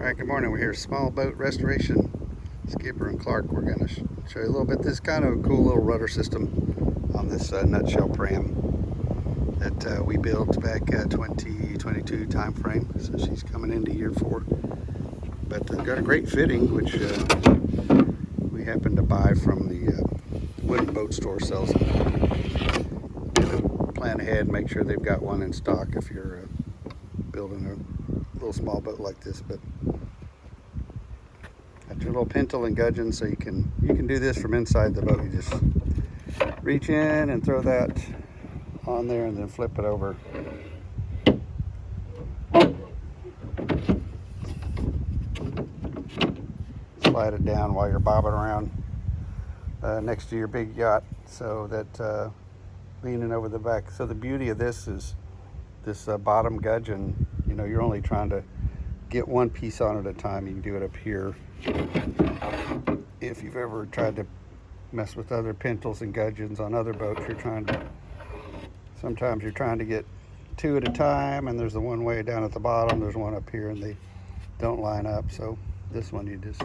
Alright, good morning. We're here, Small Boat Restoration. Skipper and Clark. We're going to show you a little bit. This kind of a cool little rudder system on this nutshell pram that we built back 2022 time frame. So she's coming into year 4. But got a great fitting, which we happened to buy from the wooden boat store. Sells them. Plan ahead and make sure they've got one in stock if you're building a little small boat like this. But got your little pintle and gudgeon, so you can do this from inside the boat. You just reach in and throw that on there and then flip it over. Slide it down while you're bobbing around next to your big yacht, so that leaning over the back. So the beauty of this is this bottom gudgeon, you know, you're only trying to get one piece on at a time. You can do it up here. If you've ever tried to mess with other pintles and gudgeons on other boats, sometimes you're trying to get 2 at a time, and there's the one way down at the bottom, there's one up here, and they don't line up. So this one, you just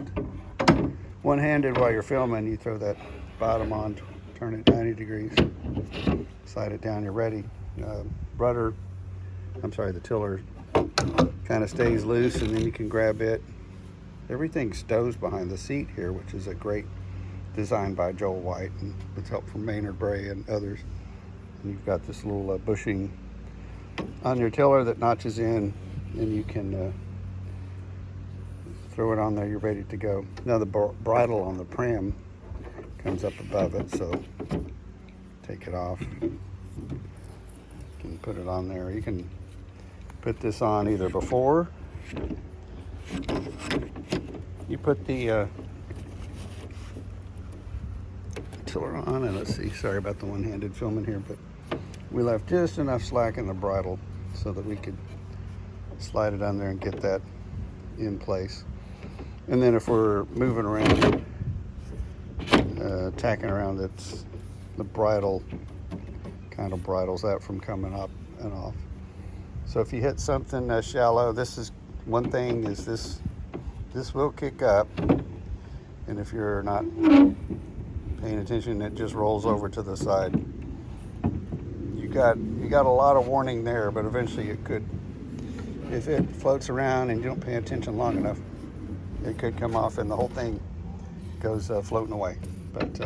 one-handed while you're filming, you throw that bottom on, turn it 90 degrees, slide it down, you're ready. The tiller kind of stays loose, and then you can grab it. Everything stows behind the seat here, which is a great design by Joel White, and with help from Maynard Bray and others. And you've got this little bushing on your tiller that notches in, and you can throw it on there. You're ready to go. Now the bridle on the pram comes up above it, so take it off. You can put it on there. You can put this on either before you put the tiller on, and let's see, sorry about the one-handed filming here, but we left just enough slack in the bridle so that we could slide it on there and get that in place. And then if we're moving around, tacking around, the bridle kind of bridles that from coming up and off. So if you hit something shallow, this is one thing, is this will kick up, and if you're not paying attention, it just rolls over to the side. You got a lot of warning there, but eventually it could, if it floats around and you don't pay attention long enough, it could come off and the whole thing goes floating away. But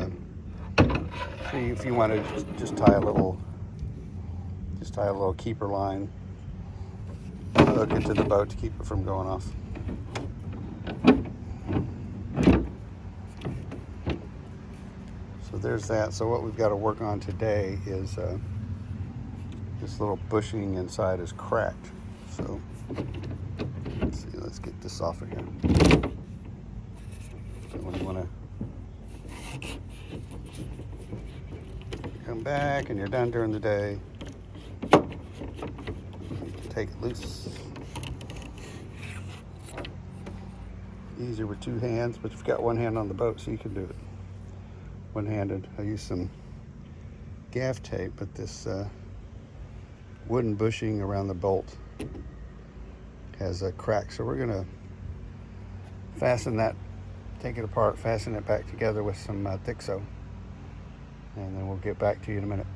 see, if you want to just tie a little keeper line, hook it to the boat to keep it from going off. So there's that. So what we've got to work on today is this little bushing inside is cracked. So let's see, let's get this off again. So when you want to come back and you're done during the day, take it loose. Easier with 2 hands, but you've got one hand on the boat, so you can do it one-handed. I use some gaff tape, but this wooden bushing around the bolt has a crack, so we're gonna fasten that, take it apart, fasten it back together with some thick sew, and then we'll get back to you in a minute.